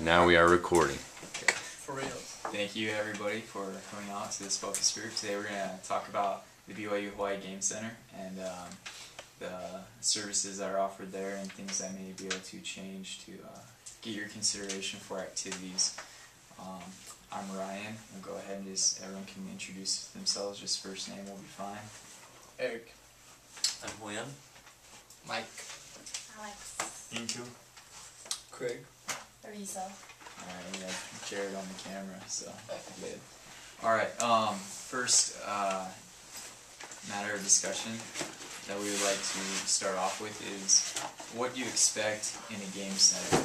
Now we are recording. Okay. For real. Thank you everybody for coming out to this focus group. Today we're going to talk about the BYU Hawaii Game Center and the services that are offered there and things that may be able to change to get your consideration for activities. I'm Ryan. We'll go ahead and everyone can introduce themselves. Just first name will be fine. Eric. I'm William. Mike. Alex. Intu. Craig. Teresa. Alright, we have Jared on the camera, so good. Alright, first matter of discussion that we would like to start off with is what do you expect in a game center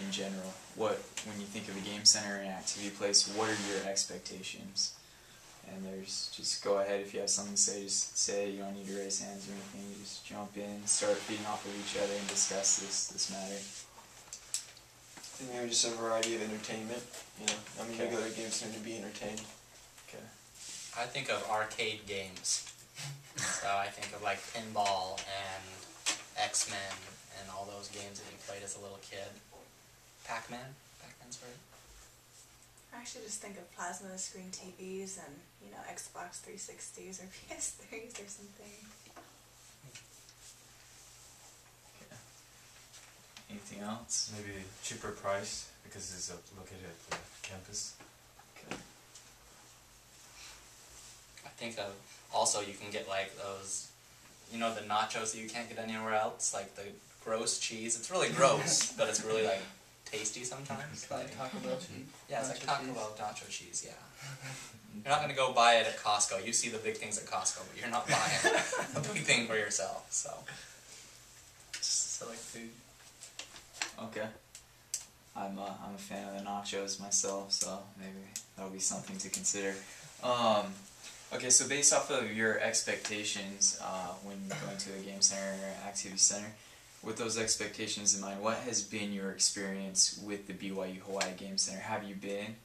in general? When you think of a game center and an activity place, what are your expectations? And just go ahead if you have something to say, just say. You don't need to raise hands or anything, just jump in, start feeding off of each other and discuss this matter. I think maybe just a variety of entertainment, you know. I mean, Okay. you go to a game center to be entertained. Okay. I think of arcade games. So I think of like pinball and X-Men and all those games that you played as a little kid. Pac-Man? Pac-Man's right. I actually just think of plasma screen TVs and, you know, Xbox 360s or PS3s or something. Okay. Anything else? Maybe cheaper price because it's located at the campus. Okay. I think of also you can get like those, you know, the nachos that you can't get anywhere else, like the gross cheese. It's really gross, but it's really like tasty sometimes. Like, Taco Bell cheese. yeah, it's like Nacho Taco cheese. Bell nacho cheese. Yeah. You're not gonna go buy it at Costco. You see the big things at Costco, but you're not buying a big thing for yourself. So. Just select food. Okay. I'm a fan of the nachos myself, so maybe that'll be something to consider. Okay, so based off of your expectations when going to a game center or activity center, with those expectations in mind, what has been your experience with the BYU Hawaii Game Center? Have you been?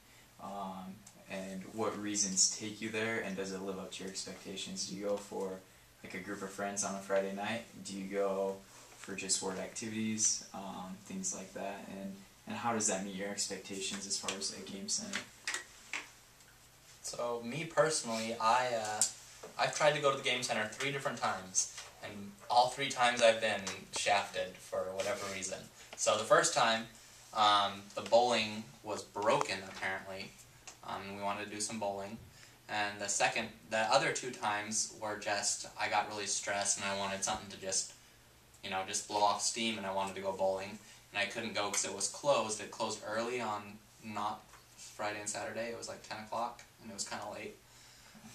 And what reasons take you there? And does it live up to your expectations? Do you go for like a group of friends on a Friday night? Do you go for just ward activities, things like that? And how does that meet your expectations as far as a game center? So me personally, I've tried to go to the game center 3 different times, and all 3 times I've been shafted for whatever reason. So the first time, the bowling was broken apparently, and we wanted to do some bowling. And the other 2 times were just, I got really stressed and I wanted something to just, you know, just blow off steam, and I wanted to go bowling. And I couldn't go because it was closed. It closed early on not Friday and Saturday. It was like 10 o'clock, and it was kind of late.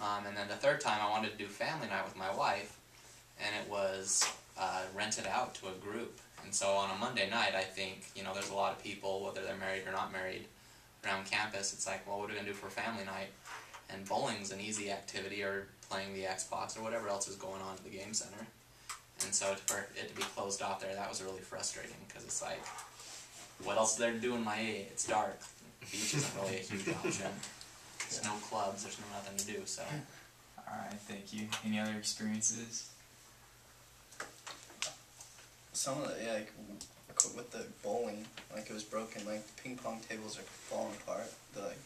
And then the third time I wanted to do family night with my wife, and it was rented out to a group. And so on a Monday night, I think, you know, there's a lot of people, whether they're married or not married, around campus. It's like, well, what are we going to do for family night? And bowling's an easy activity, or playing the Xbox, or whatever else is going on at the game center. And so for it to be closed off there, that was really frustrating, because it's like, what else is there to do in my age? It's dark. The beach isn't really a huge option. There's no clubs, there's nothing to do, so. Alright, thank you. Any other experiences? Some of the, yeah, like with the bowling, like it was broken, like the ping pong tables are falling apart. They're like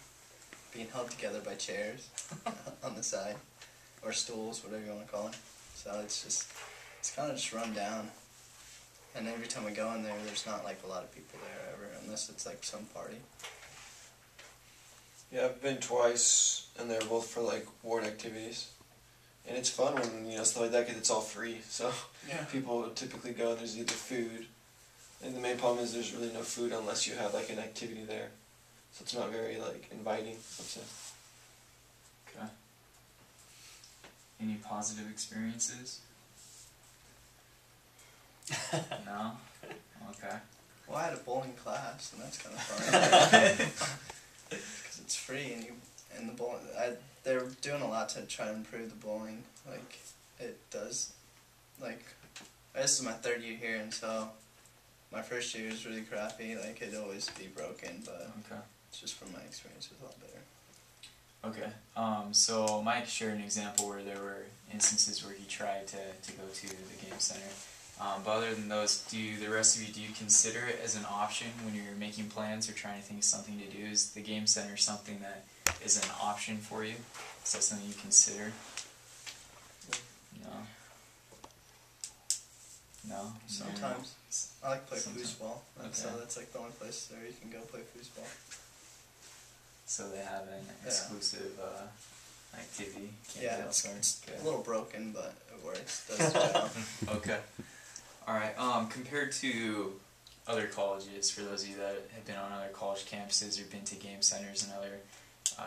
being held together by chairs on the side, or stools, whatever you want to call them. So it's kind of just run down. And every time we go in there, there's not like a lot of people there ever, unless it's like some party. Yeah, I've been twice, and they're both for like ward activities. And it's fun when, you know, stuff like that, because it's all free. So Yeah. people typically go, there's either food. And the main problem is there's really no food unless you have like an activity there. So it's not very like inviting, let's say. Okay. Any positive experiences? No? Okay. Well, I had a bowling class, and that's kind of fun. Because it's free, and the bowling, they're doing a lot to try to improve the bowling. Like, it does, like, this is my 3rd year here, and so my first year was really crappy. Like, it'd always be broken, but Okay. it's just from my experience, it was a lot better. Okay. So Mike shared an example where there were instances where he tried to go to the game center. But other than those, the rest of you, do you consider it as an option when you're making plans or trying to think of something to do? Is the game center something that is an option for you? Is that something you consider? No. No? Sometimes. I like to play Sometimes. foosball, and so Okay. that's like the only place where you can go play foosball. So they have an exclusive activity. Can't Yeah, get it's elsewhere. a little broken, but it works. Does the job. Okay. Alright, compared to other colleges, for those of you that have been on other college campuses or been to game centers and other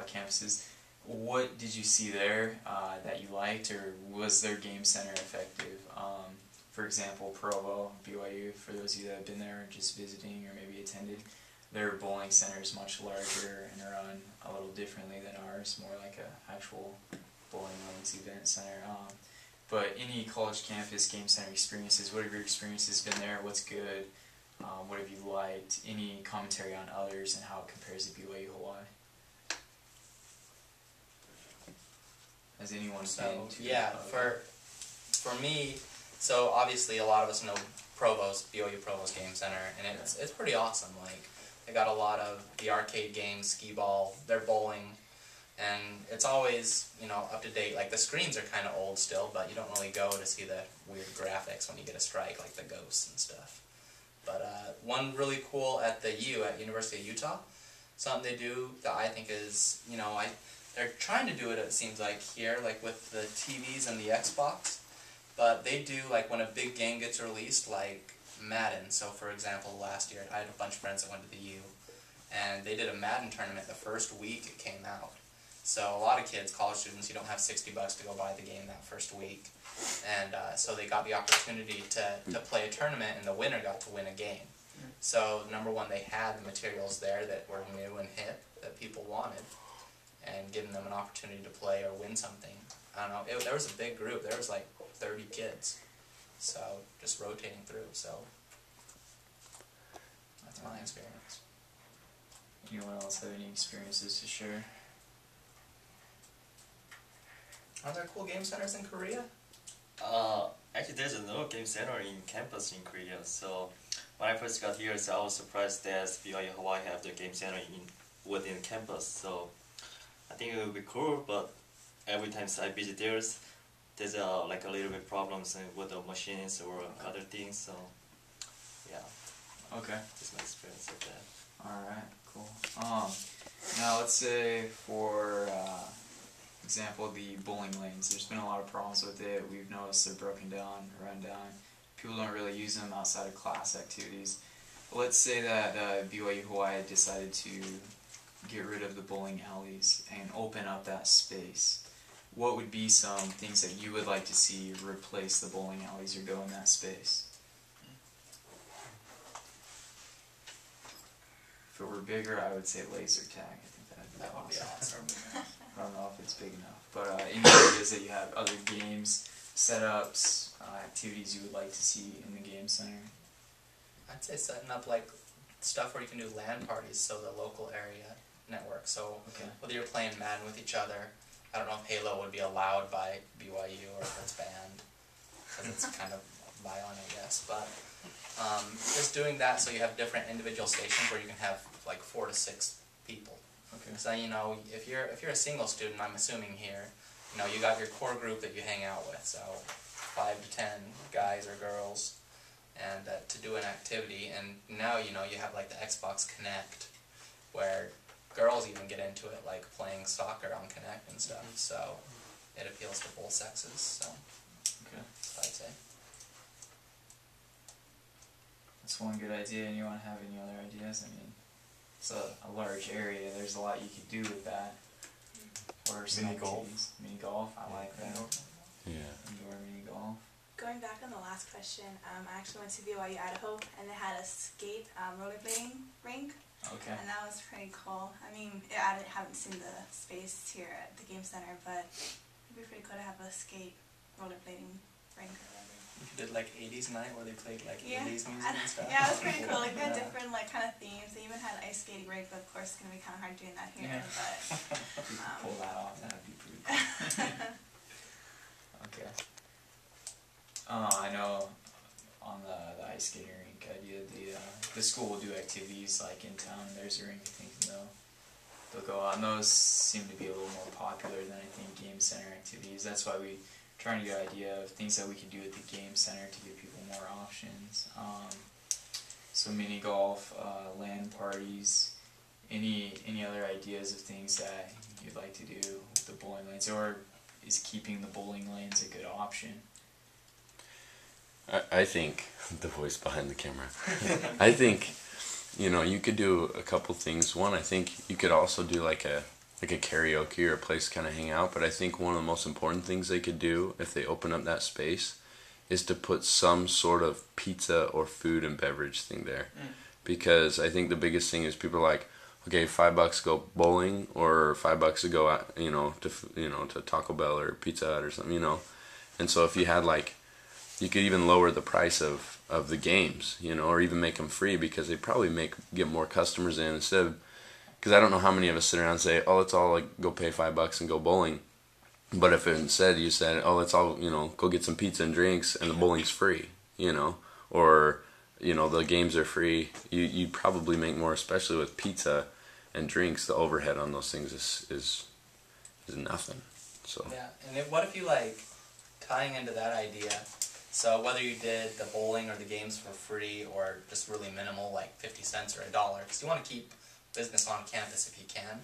campuses, what did you see there that you liked, or was their game center effective? For example, Provo, BYU, for those of you that have been there or just visiting or maybe attended, their bowling center is much larger and run a little differently than ours, more like a actual bowling lanes event center. But any college campus game center experiences, what have your experiences been there? What's good? What have you liked? Any commentary on others and how it compares to BYU Hawaii? Has anyone been to yeah, for me, so obviously a lot of us know BYU Provost Game Center, and it's pretty awesome. Like, they got a lot of the arcade games, skee ball, their bowling, and it's always, you know, up to date. Like, the screens are kind of old still, but you don't really go to see the weird graphics when you get a strike, like the ghosts and stuff. But one really cool at the U, at University of Utah, something they do that I think is, you know, they're trying to do it seems like here, like with the TVs and the Xbox, but they do, like, when a big game gets released, like Madden. So for example, last year I had a bunch of friends that went to the U, and they did a Madden tournament the first week it came out. So a lot of kids, college students, you don't have $60 to go buy the game that first week, and so they got the opportunity to play a tournament, and the winner got to win a game. So number one, they had the materials there that were new and hip that people wanted, and giving them an opportunity to play or win something. I don't know, there was a big group, there was like 30 kids, so just rotating through, so that's my experience. Anyone else have any experiences to share? Are there cool game centers in Korea? Actually, there's no game center in campus in Korea. So when I first got here, so I was surprised that BYU Hawaii have the game center within campus. So I think it would be cool, but every time I visit there's like a little bit problems with the machines or other things. So yeah, Okay. just my experience of that. Alright, cool. Now let's say for example, the bowling lanes. There's been a lot of problems with it. We've noticed they're broken down, run down. People don't really use them outside of class activities. But let's say that BYU Hawaii decided to get rid of the bowling alleys and open up that space. What would be some things that you would like to see replace the bowling alleys or go in that space? If it were bigger, I would say laser tag. I think That would be awesome. I don't know if it's big enough, but any ideas that you have, other games, setups, activities you would like to see in the game center? I'd say setting up like stuff where you can do LAN parties, so the local area network. So Okay. whether you're playing Madden with each other, I don't know if Halo would be allowed by BYU or if it's banned, because it's kind of violent, I guess. But just doing that so you have different individual stations where you can have like 4 to 6 people. Okay. So you know, if you're a single student, I'm assuming here, you know, you got your core group that you hang out with, so 5 to 10 guys or girls, and to do an activity. And now, you know, you have like the Xbox Connect, where girls even get into it, like playing soccer on Connect and stuff. So it appeals to both sexes. So Okay. that's what I'd say. That's one good idea. Anyone have any other ideas? I mean, it's a large area. There's a lot you could do with that. Or some Mini golf. activities. Mini golf. I like that. Yeah. Indoor mini golf. Going back on the last question, I actually went to BYU Idaho, and they had a skate rollerblading rink, Okay. and that was pretty cool. I mean, I haven't seen the space here at the game center, but it'd be pretty cool to have a skate rollerblading rink or whatever. You did like 80s night where they played like Yeah, 80s music and stuff. yeah, it was pretty cool. Like, they had Yeah. different like kind of themes. They even had ice skating rink, but of course it's gonna be kind of hard doing that here. Yeah. But If you could pull that off, that'd be pretty cool. Okay. I know on the ice skating rink idea. The school will do activities like in town. There's a rink, I think, and they'll go out, and those seem to be a little more popular than I think game center activities. That's why we trying to get an idea of things that we can do at the game center to give people more options. So mini golf, LAN parties, any other ideas of things that you'd like to do with the bowling lanes, or is keeping the bowling lanes a good option? I think the voice behind the camera. I think, you could do a couple things. One, I think you could also do like a karaoke or a place to kind of hang out. But I think one of the most important things they could do if they open up that space is to put some sort of pizza or food and beverage thing there. Because I think the biggest thing is people are like, okay, $5 to go bowling, or $5 to go out, to Taco Bell or Pizza Hut or something, And so if you had you could even lower the price of the games, or even make them free, because they probably get more customers in instead of, because I don't know how many of us sit around and say, oh, let's all go pay $5 and go bowling. But if instead you said, oh, let's all, go get some pizza and drinks and the bowling's free, or, the games are free, you'd probably make more, especially with pizza and drinks. The overhead on those things is nothing. So yeah, and what if you tying into that idea, so whether you did the bowling or the games for free or just really minimal, like 50 cents or $1, because you want to keep business on campus if you can.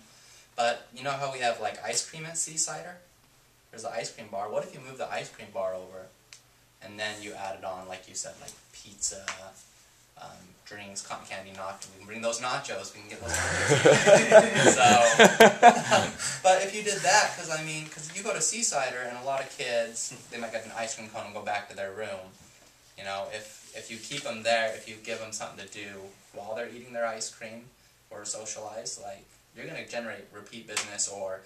But you know how we have ice cream at Seasider? There's an ice cream bar. What if you move the ice cream bar over and then you added on, like you said, pizza, drinks, cotton candy, nachos? We can bring those nachos. We can get those nachos. But if you did that, because you go to Seasider and a lot of kids, they might get an ice cream cone and go back to their room. If you keep them there, if you give them something to do while they're eating their ice cream or socialize, you're going to generate repeat business. Or,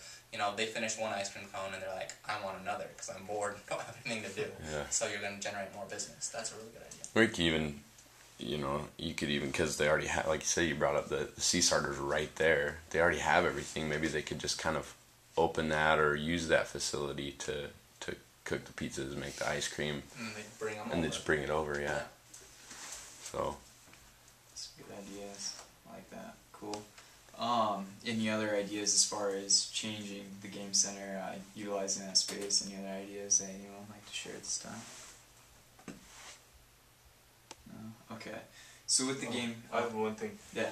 they finish one ice cream cone and they're like, I want another because I'm bored and don't have anything to do. Yeah. So you're going to generate more business. That's a really good idea. or you could even, you could even, because they already have, like you said, you brought up the Seastarter's right there. They already have everything. Maybe they could just kind of open that or use that facility to cook the pizzas, make the ice cream, And they bring them and over. they just bring it over. Yeah. So. That's good ideas. I like that. Cool. Any other ideas as far as changing the game center, utilizing that space? Any other ideas that anyone would like to share at this time? No? Okay. So with the game... I have one thing. Yeah.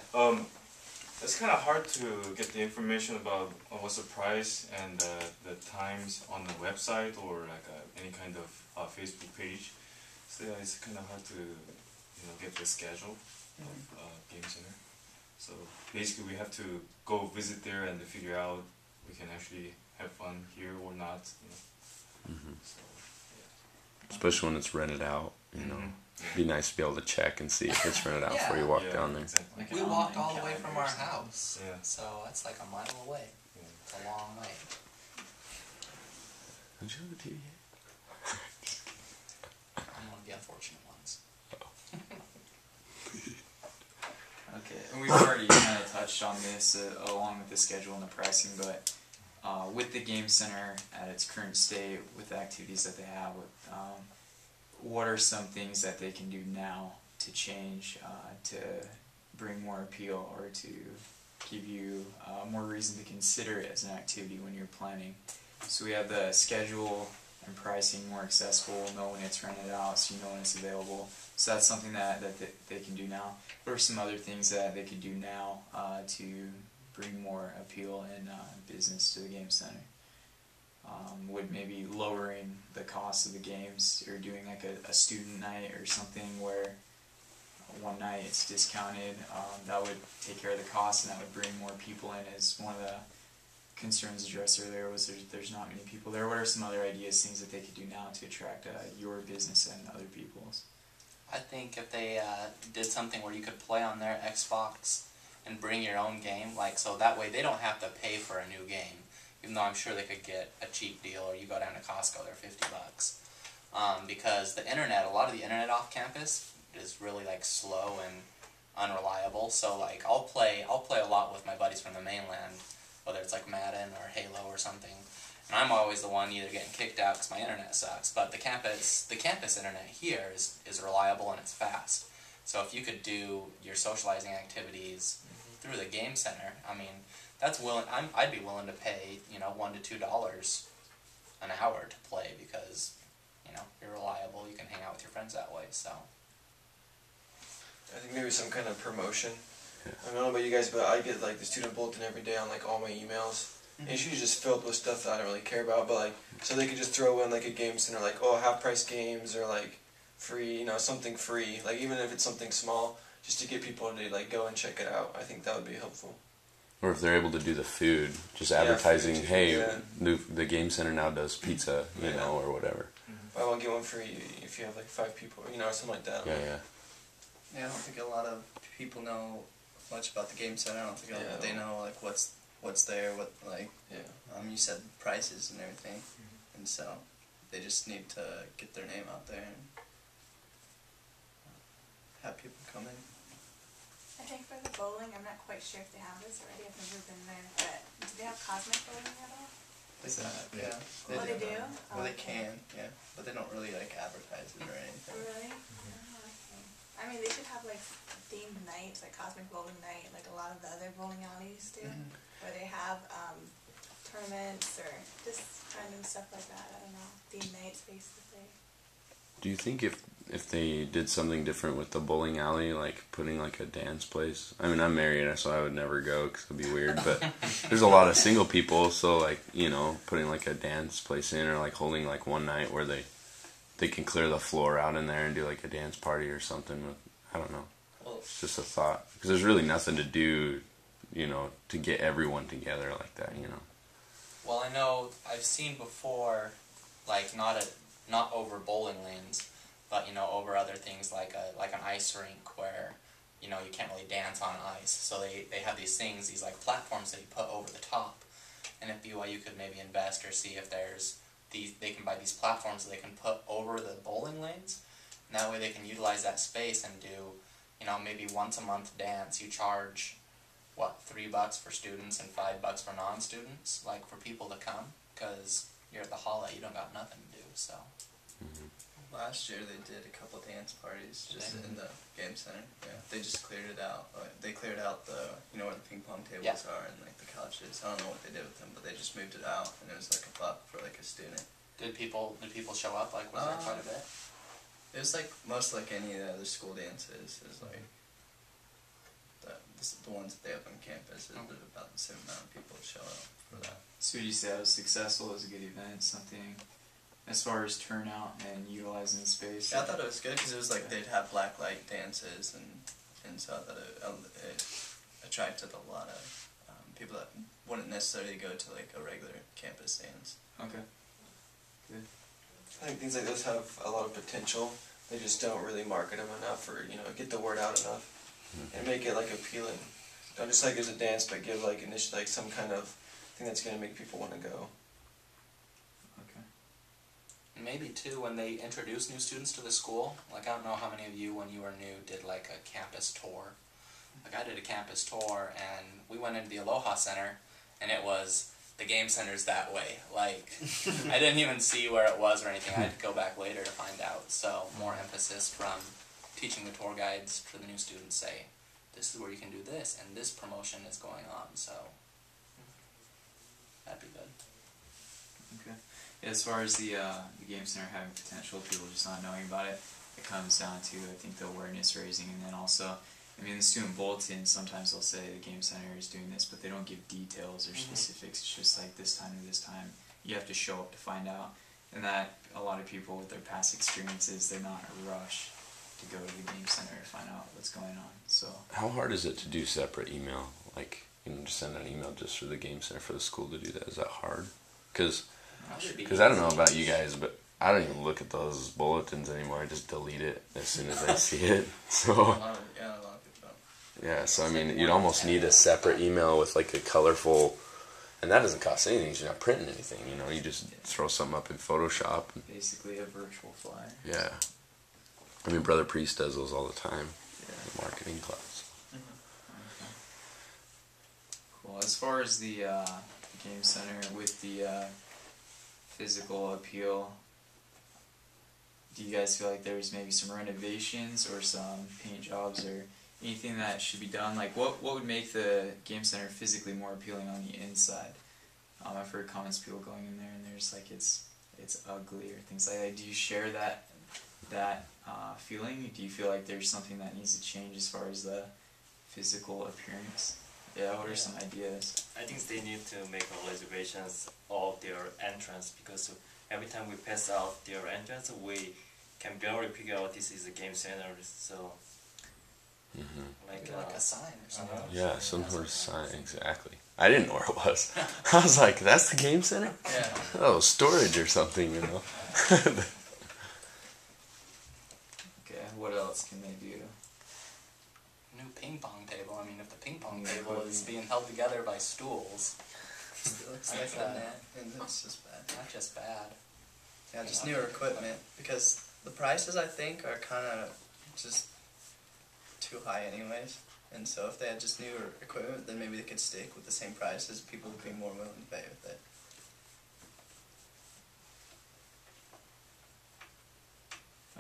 It's kind of hard to get the information about what's the price and the times on the website or any kind of Facebook page. So yeah, it's kind of hard to get the schedule of Game Center. So basically we have to go visit there and figure out we can actually have fun here or not. Mm-hmm. So, yeah. Especially when it's rented out, It'd be nice to be able to check and see if it's rented out before you Yeah. walk down there. Exactly. Like We an walked online all the way calendar from or our something. house, Yeah. so that's like a mile away. Yeah. It's a long way. Don't you have the TV? I'm one of the unfortunate ones. Okay, and we've already kind of touched on this along with the schedule and the pricing, but with the game center at its current state, with the activities that they have, what are some things that they can do now to change, to bring more appeal or to give you more reason to consider it as an activity when you're planning? So we have the schedule and pricing more accessible, know when it's rented out, so you know when it's available. So that's something that they can do now. What are some other things that they could do now to bring more appeal and business to the game center? Would maybe lowering the cost of the games, or doing like a student night or something where one night it's discounted, that would take care of the cost and that would bring more people in. As one of the concerns addressed earlier was there's not many people there. What are some other ideas, things that they could do now to attract your business and other people's? I think if they did something where you could play on their Xbox and bring your own game, so that way they don't have to pay for a new game, even though I'm sure they could get a cheap deal, or you go down to Costco, they're $50. Because the internet, a lot of the internet off campus is really slow and unreliable. So I'll play a lot with my buddies from the mainland, whether it's Madden or Halo or something, and I'm always the one either getting kicked out because my internet sucks. But the campus internet here is reliable and it's fast. So if you could do your socializing activities through the game center, I mean, I'd be willing to pay $1 to $2 an hour to play because you're reliable. You can hang out with your friends that way. So I think maybe some kind of promotion. I don't know about you guys, but I get like the student bulletin every day on like all my emails. And it's usually just filled with stuff that I don't really care about, but like, so they could just throw in like a game center, like, oh, half price games or like free, something free, like even if it's something small, just to get people to like go and check it out. I think that would be helpful. Or if they're able to do the food, just advertising, hey, the game center now does pizza, you know, or whatever. Buy one, get one free if you have like 5 people, or something like that. Yeah. Yeah, I don't think a lot of people know much about the game center. I don't think they know like what's there, what like. Yeah. You said prices and everything, and so they just need to get their name out there and have people come in. I think for the bowling, I'm not quite sure if they have this already. I've never been there, but do they have cosmic bowling at all? Yeah. Oh, they do? Well, they can, yeah, but they don't really like advertise it or anything. Really? Oh, okay. I mean, they should have like themed nights, like Cosmic Bowling Night, like a lot of the other bowling alleys do, where they have tournaments or just random stuff like that. I don't know, themed nights basically. Do you think if they did something different with the bowling alley, like putting like a dance place? I mean, I'm married, so I would never go because it'd be weird. But there's a lot of single people, so like putting like a dance place in, or like holding like one night where they can clear the floor out in there and do like a dance party or something. I don't know. Well, it's just a thought because there's really nothing to do, to get everyone together like that. Well, I know I've seen before, like not over bowling lanes, but over other things like an ice rink where you can't really dance on ice. So they have these like platforms that you put over the top. And if BYU could maybe invest or see if they can buy these platforms that they can put over the bowling lanes, and that way they can utilize that space and do maybe once a month dance. You charge $3 for students and $5 for non-students, like for people to come, because you're at the hall, you don't got nothing to do. So last year they did a couple dance parties just in the game center. Yeah, they just cleared it out. They cleared out the where the ping pong tables are and like the couches. I don't know what they did with them, but they just moved it out, and it was like $1 for like a student. Did people show up? Like, was there quite a bit? It was like most like any of the other school dances. Is like the ones that they have on campus. About the same amount of people show up for that. So would you say it was successful? It was a good event, something as far as turnout and utilizing the space? Yeah, I thought it was good because it was like they'd have blacklight dances and so I thought it attracted a lot of people that wouldn't necessarily go to like a regular campus dance. Okay. Good. I think things like this have a lot of potential. They just don't really market them enough, or get the word out enough, and make it like appealing. Don't just like as a dance, but give like some kind of thing that's gonna make people want to go. Okay. Maybe too, when they introduce new students to the school, like I don't know how many of you when you were new did like a campus tour. Like I did a campus tour and we went into the Aloha Center and it was the game center's that way. Like I didn't even see where it was or anything. I had to go back later to find out. So more emphasis from teaching the tour guides for the new students, say this is where you can do this and this promotion is going on. So that'd be good. Okay. As far as the game center having potential, people just not knowing about it, it comes down to, I think, the awareness raising, and then also, I mean, the student bulletin, sometimes they'll say the game center is doing this, but they don't give details or specifics. It's just like this time to this time. You have to show up to find out, and that a lot of people with their past experiences, they're not in a rush to go to the game center to find out what's going on. So how hard is it to do separate email? Like, just send an email just for the game center for the school to do that? Is that hard? Because I don't know about you guys, but I don't even look at those bulletins anymore. I just delete it as soon as I see it. So A lot of people don't. yeah, so I mean, you'd almost need a separate email with like a colorful, and that doesn't cost anything. You're not printing anything, you just throw something up in Photoshop. basically a virtual flyer. Yeah. I mean, Brother Priest does those all the time in the marketing class. Okay. Cool. As far as the game center with the physical appeal, do you guys feel like there's maybe some renovations or some paint jobs or anything that should be done? Like, what would make the game center physically more appealing on the inside? I've heard comments of people going in there and there's like it's ugly or things like that. Do you share that feeling? Do you feel like there's something that needs to change as far as the physical appearance? Yeah, what are some ideas? I think they need to make reservations of their entrance, because every time we pass out their entrance, we can barely figure out this is a game center. So, Maybe like a sign or something. Yeah, some sort of sign, exactly. I didn't know where it was. I was like, that's the game center? Yeah. Oh, storage or something, you know. Okay, what else can they do? New ping pong table. I mean, if the ping pong table is being held together by stools, It looks That's like a bad. net, and it's just bad. not just bad. Yeah, just newer equipment, because the prices, I think, are kind of just too high anyways. And so if they had just newer equipment, then maybe they could stick with the same prices. People would be more willing to pay with it.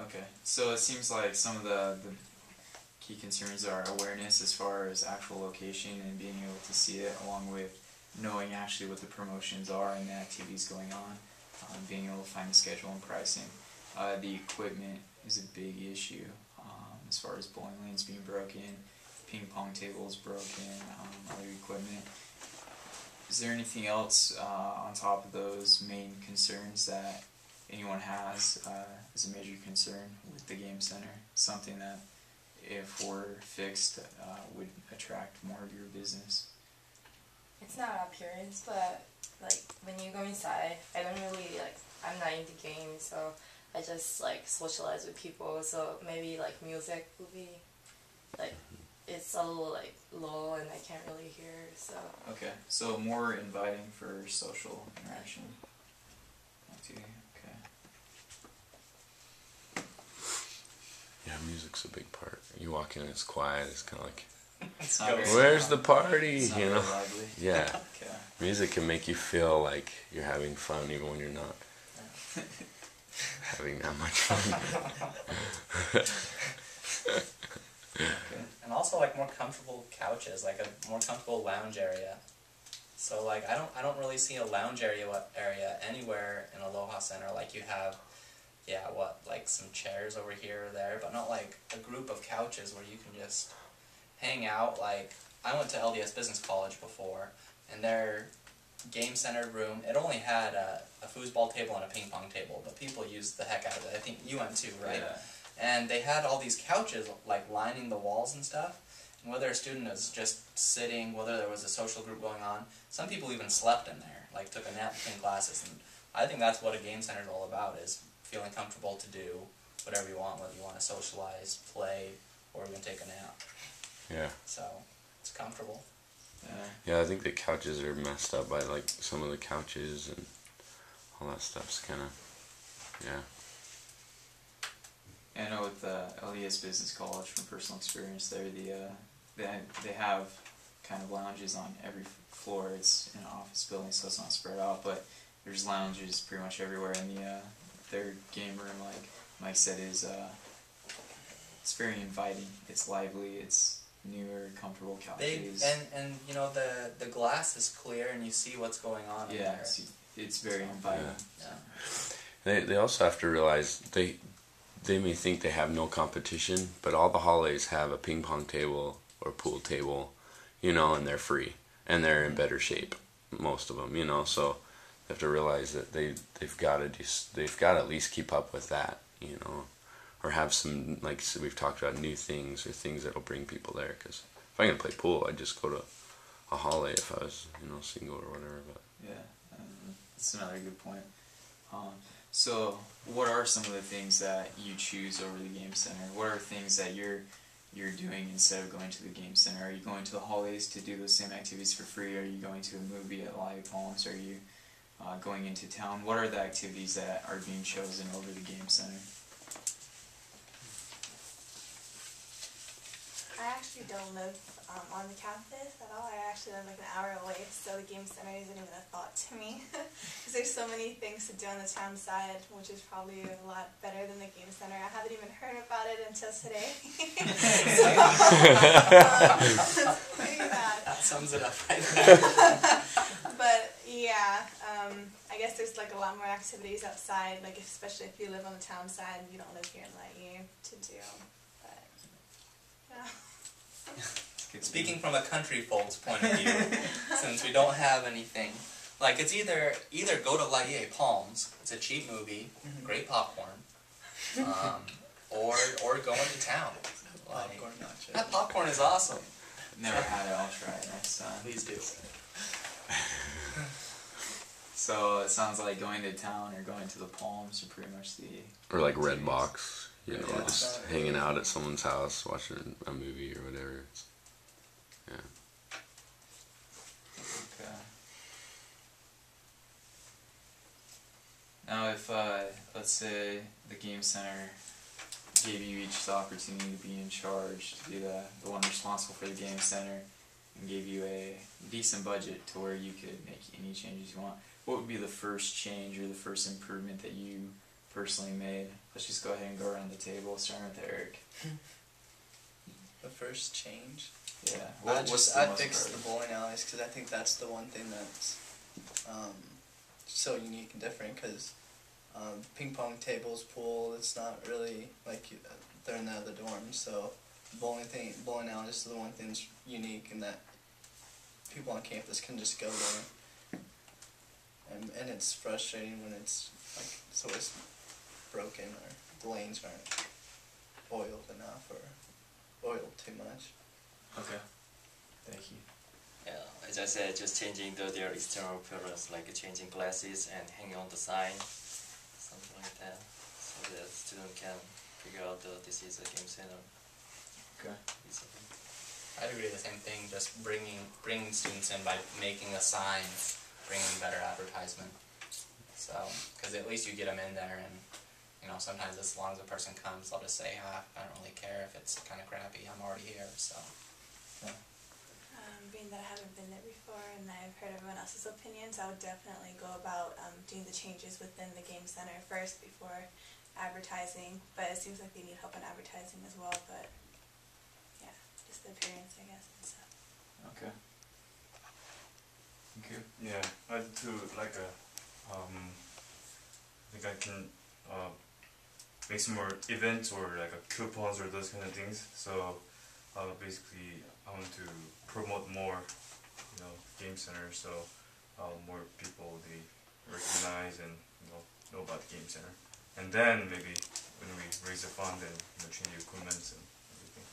Okay, so it seems like some of the key concerns are awareness as far as actual location and being able to see it, along with knowing actually what the promotions are and the activities going on, being able to find the schedule and pricing. The equipment is a big issue, as far as bowling lanes being broken, ping pong tables broken, other equipment. Is there anything else on top of those main concerns that anyone has as a major concern with the game center? Something that, if were fixed, would attract more of your business? It's not appearance, but like when you go inside, I don't really I'm not into games, so I just like socialize with people. So maybe like music would be like, it's a little like low and I can't really hear. So Okay, so more inviting for social interaction. Okay. Yeah, music's a big part. You walk in, it's quiet. It's kind of like, It's not very where's the loud. party? It's not You know? very lively. Yeah. Okay. Music can make you feel like you're having fun even when you're not having that much fun. Okay. And also like more comfortable couches, like a more comfortable lounge area. So like I don't really see a lounge area anywhere in Aloha Center. Like you have, like some chairs over here or there, but not like a group of couches where you can just hang out. Like I went to LDS Business College before, and their game centered room, it only had a foosball table and a ping pong table, but people used the heck out of it. I think you went too, right? Yeah. And they had all these couches like lining the walls and stuff. And whether a student is just sitting, whether there was a social group going on, some people even slept in there, like took a nap between classes. And I think that's what a game center is all about, is feeling comfortable to do whatever you want, whether you want to socialize, play, or even take a nap. Yeah. So it's comfortable. Yeah, I think the couches are messed up by like some of the couches and all that stuff's kind of, yeah. I know with LDS Business College, from personal experience there, they have kind of lounges on every floor. It's an office building, so it's not spread out, but there's lounges pretty much everywhere. And their game room, like Mike said, is it's very inviting. It's lively. It's newer, comfortable couches. And you know the glass is clear and you see what's going on in yeah, there. it's very inviting. Yeah. They also have to realize they may think they have no competition, but all the hallways have a ping pong table or pool table, you know, and they're free and they're in better shape, most of them, you know. So they have to realize that they've got to at least keep up with that, you know, or have some, like we've talked about, new things or things that'll bring people there. Because if I'm gonna play pool, I'd just go to a hallway if I was, you know, single or whatever. But Yeah, that's another good point. So, what are some of the things that you choose over the game center? What are things that you're doing instead of going to the game center? Are you going to the hallways to do those same activities for free? Are you going to a movie at Live Palms? Are you going into town? What are the activities that are being chosen over the game center? I actually don't live on the campus at all. I actually live like an hour away, so the game center isn't even a thought to me. Because there's so many things to do on the town side, which is probably a lot better than the game center. I haven't even heard about it until today. So, it's pretty bad. That sums it up right there. But yeah, I guess there's like a lot more activities outside, like especially if you live on the town side and you don't live here in Lightyear to do. But yeah. Speaking from a country folks' point of view, since we don't have anything, like it's either go to Lightyear Palms, it's a cheap movie, great popcorn, or go into town. Like, Popcorn nachos. that popcorn is awesome. Never had it. I'll try it next time. Please do. So it sounds like going to town or going to the Palms are pretty much the. Or like Redbox, you know, Yeah. just hanging out at someone's house watching a movie or whatever. Yeah. Okay. Now, if let's say the game center gave you each the opportunity to be in charge, to be the one responsible for the game center, and gave you a decent budget to where you could make any changes you want, what would be the first change or the first improvement that you personally made? Let's just go ahead and go around the table, starting with Eric. The first change? Yeah. I'd most fix the priority? bowling alleys because I think that's the one thing that's so unique and different because ping pong tables, pool, it's not really like they're in the other dorms, so bowling alleys is the one thing that's unique and that people on campus can just go there. And it's frustrating when it's like it's always broken or the lanes aren't oiled enough or oiled too much. Okay. Thank you. Yeah, as I said, just changing their external appearance, like changing glasses and hanging on the sign, something like that, so that the student can figure out this is a game center. Okay. Easily. I'd agree with the same thing, just bringing students in by making a sign, bringing better advertisement. So, because at least you get them in there and, you know, sometimes as long as a person comes, they'll just say, I don't really care if it's kind of crappy, I'm already here, so. Yeah. Being that I haven't been there before and I've heard everyone else's opinions, I would definitely go about doing the changes within the game center first before advertising. But it seems like they need help in advertising as well. But yeah, just the appearance, I guess, and stuff. Okay. Thank you. Yeah, I do like I think I can make some more events or like coupons or those kind of things. So basically, I want to promote more, you know, game center, so more people they recognize and know about the game center. And then maybe when we raise the fund and change the equipment and everything.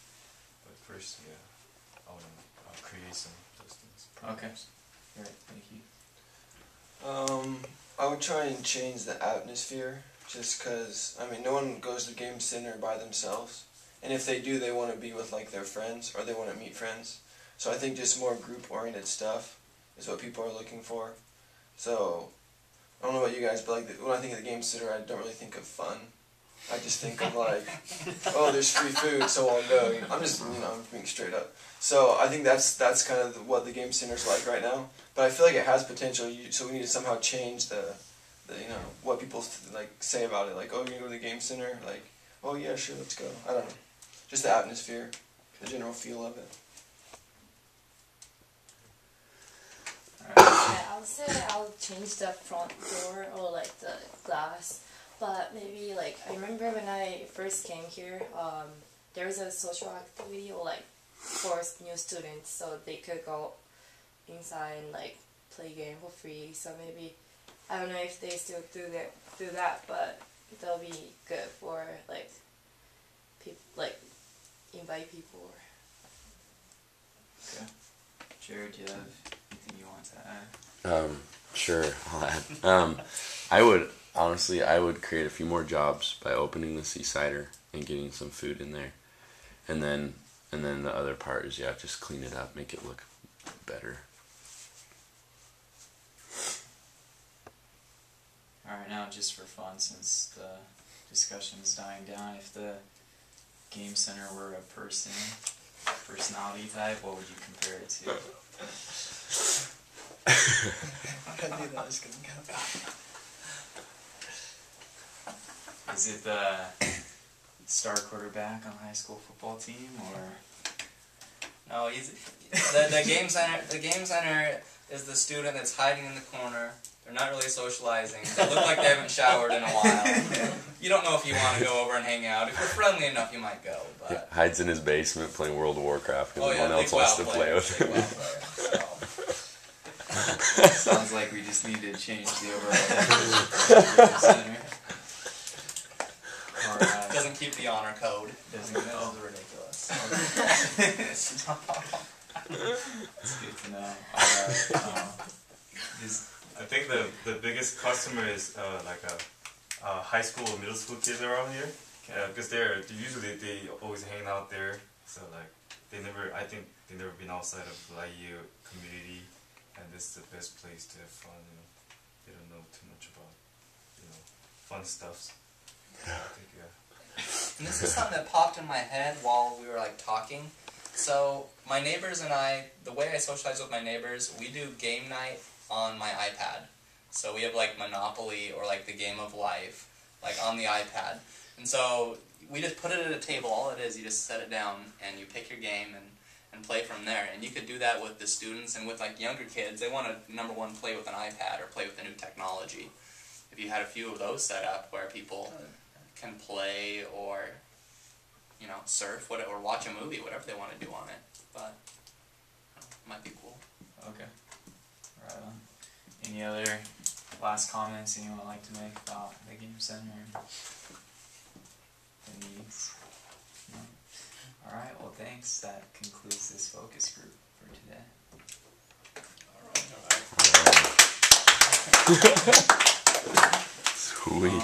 But first, yeah, I want to create some of those things. Okay. Alright, thank you. I would try and change the atmosphere, just because, I mean, no one goes to the game center by themselves. And if they do, they want to be with like their friends, or they want to meet friends. So I think just more group-oriented stuff is what people are looking for. So, I don't know about you guys, but like when I think of the game center, I don't really think of fun. I just think of like, oh, there's free food, so I'll go. You know, I'm just, I'm being straight up. So I think that's kind of what the game center's like right now. But I feel like it has potential. So we need to somehow change the what people like say about it. Like, oh, you're gonna go to the game center. Like, oh yeah, sure, let's go. I don't know. Just the atmosphere, the general feel of it. Yeah, I would say I'll change the front door or like the glass, but maybe like I remember when I first came here, there was a social activity or like for new students, so they could go inside and like play game for free. So maybe I don't know if they still do that, but that'll be good for like people like invite people. Okay. Jared, do you have anything you want to add? Sure, I'll add. I would create a few more jobs by opening the Seasider and getting some food in there. And then the other part is, just clean it up, make it look better. Alright, now just for fun, since the discussion is dying down, if the game center were a personality type, what would you compare it to? I knew that was gonna go. Is it the star quarterback on the high school football team, or? No, he's the game center. The game center is the student that's hiding in the corner. They're not really socializing. They look like they haven't showered in a while. You don't know if you want to go over and hang out. If you're friendly enough, you might go. But Hides in his basement playing World of Warcraft because no one big else wants WoW to play player, with big him. WoW player, so. Sounds like we just need to change the overall center. Or, Doesn't keep the honor code. doesn't This go. is ridiculous. It's good to know. Alright, just I think the biggest customer is like a high school or middle school kids around here, because they're usually they always hang out there. So like I think they never been outside of BYU community, and this is the best place to have fun. You know, they don't know too much about fun stuffs. I think, And this is something that popped in my head while we were like talking. So my neighbors and I, the way I socialize with my neighbors, we do game night on my iPad. So we have like Monopoly or like the Game of Life, like on the iPad. And so we just put it at a table. All it is, you just set it down and you pick your game and play from there. And you could do that with the students and with like younger kids. They want to, number one, play with an iPad or play with the new technology. If you had a few of those set up where people can play or, surf, or watch a movie, whatever they want to do on it. But it might be cool. okay. Right on. Any other last comments anyone would like to make about the game center and the needs? No? Alright, well thanks. That concludes this focus group for today. Sweet.